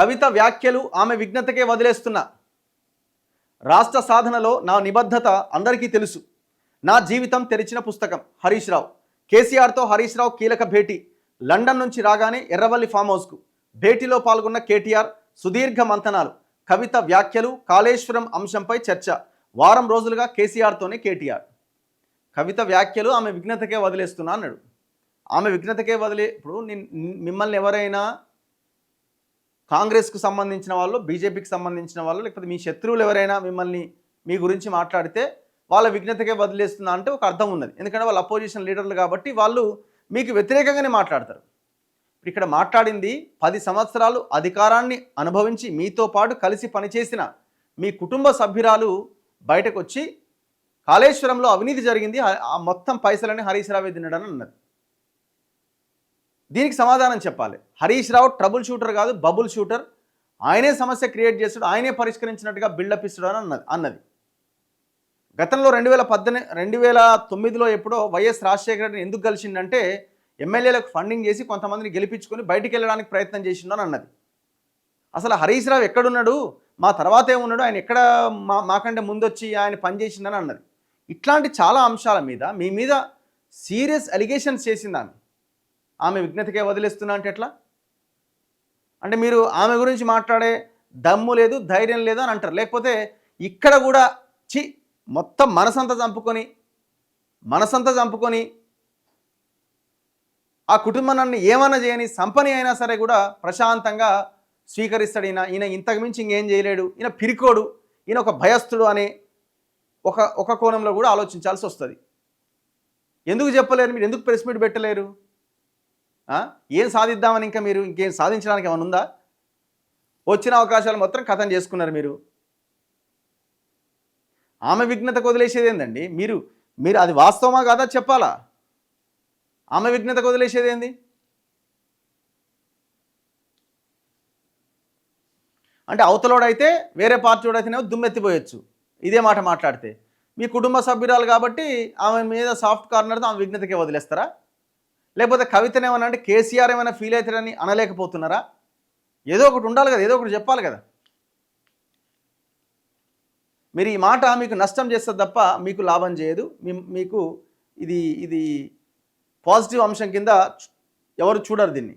కవిత వ్యాఖ్యలు ఆమె విఘ్నతకే వదిలేస్తున్నా. రాష్ట్ర సాధనలో నా నిబద్ధత అందరికీ తెలుసు. నా జీవితం తెరిచిన పుస్తకం. హరీష్ రావు. కేసీఆర్తో హరీష్ రావు కీలక భేటీ. లండన్ నుంచి రాగానే ఎర్రవల్లి ఫామ్ హౌస్కు. భేటీలో పాల్గొన్న కేటీఆర్. సుదీర్ఘ మంతనాలు. కవిత వ్యాఖ్యలు, కాళేశ్వరం అంశంపై చర్చ. వారం రోజులుగా కేసీఆర్తోనే కేటీఆర్. కవిత వ్యాఖ్యలు ఆమె విఘ్నతకే వదిలేస్తున్నా అన్నాడు. ఆమె విఘ్నతకే ఇప్పుడు మిమ్మల్ని ఎవరైనా కాంగ్రెస్కు సంబంధించిన వాళ్ళు, బీజేపీకి సంబంధించిన వాళ్ళు, లేకపోతే మీ శత్రువులు ఎవరైనా మిమ్మల్ని మీ గురించి మాట్లాడితే వాళ్ళ విఘ్నతకే వదిలేస్తున్నా అంటే ఒక అర్థం ఉన్నది. ఎందుకంటే వాళ్ళు అపోజిషన్ లీడర్లు కాబట్టి వాళ్ళు మీకు వ్యతిరేకంగానే మాట్లాడతారు. ఇక్కడ మాట్లాడింది 10 సంవత్సరాలు అధికారాన్ని అనుభవించి మీతో పాటు కలిసి పనిచేసిన మీ కుటుంబ సభ్యురాలు బయటకు వచ్చి కాళేశ్వరంలో అవినీతి జరిగింది, ఆ మొత్తం పైసలని హరీష్ రావే తినడని అన్నది. దీనికి సమాధానం చెప్పాలి. హరీష్ రావు ట్రబుల్ షూటర్ కాదు, బబుల్ షూటర్. ఆయనే సమస్య క్రియేట్ చేస్తాడు, ఆయనే పరిష్కరించినట్టుగా బిల్డప్ ఇస్తాడు అని అన్నది. గతంలో 2009లో ఎప్పుడో వైఎస్ రాజశేఖర రెడ్డిని ఎందుకు కలిసిందంటే ఎమ్మెల్యేలకు ఫండింగ్ చేసి కొంతమందిని గెలిపించుకొని బయటికి వెళ్ళడానికి ప్రయత్నం చేసిందని అన్నది. అసలు హరీష్ రావు ఎక్కడున్నాడు, మా తర్వాత ఏమున్నాడు, ఆయన ఎక్కడ మాకంటే ముందొచ్చి ఆయన పనిచేసిందని అన్నది. ఇట్లాంటి చాలా అంశాల మీద మీ మీద సీరియస్ అలిగేషన్స్ చేసింది ఆమె విఘ్నతకే వదిలేస్తున్నా అంటే ఎట్లా? అంటే మీరు ఆమె గురించి మాట్లాడే దమ్ము లేదు, ధైర్యం లేదు అని అంటారు. లేకపోతే ఇక్కడ కూడా మొత్తం మనసంతా చంపుకొని ఆ కుటుంబాన్ని ఏమన్నా చేయని సంపని అయినా సరే కూడా ప్రశాంతంగా స్వీకరిస్తాడు. ఈయన ఇంతకు మించి ఇంకేం చేయలేడు, ఈయన పిరికోడు, ఈయన ఒక భయస్థుడు అనే ఒక కోణంలో కూడా ఆలోచించాల్సి వస్తుంది. ఎందుకు చెప్పలేరు మీరు? ఎందుకు ప్రెస్ మీట్ పెట్టలేరు? ఏం సాధిద్దామని ఇంకా మీరు ఇంకేం సాధించడానికి ఏమైనా ఉందా? వచ్చిన అవకాశాలు మొత్తం ఖతం చేసుకున్నారు మీరు. ఆమె విఘ్నతకు వదిలేసేది ఏందండి? మీరు అది వాస్తవమా కాదా చెప్పాలా? ఆమె విఘ్నతకు వదిలేసేది ఏంది? అంటే అవతలోడైతే వేరే పార్టీ వాడైతేనేమో దుమ్మెత్తిపోయొచ్చు ఇదే మాట మాట్లాడితే. మీ కుటుంబ సభ్యురాలు కాబట్టి ఆమె మీద సాఫ్ట్ కార్నర్తో ఆమె విఘ్నతకే వదిలేస్తారా? లేకపోతే కవితను ఏమన్నా అంటే కేసీఆర్ ఏమైనా ఫీల్ అవుతారని అనలేకపోతున్నారా? ఏదో ఒకటి ఉండాలి కదా, ఏదో ఒకటి చెప్పాలి కదా. మీరు ఈ మాట మీకు నష్టం చేస్తుంది తప్ప మీకు లాభం చేయదు. మీకు ఇది పాజిటివ్ అంశం కింద ఎవరు చూడరు దీన్ని.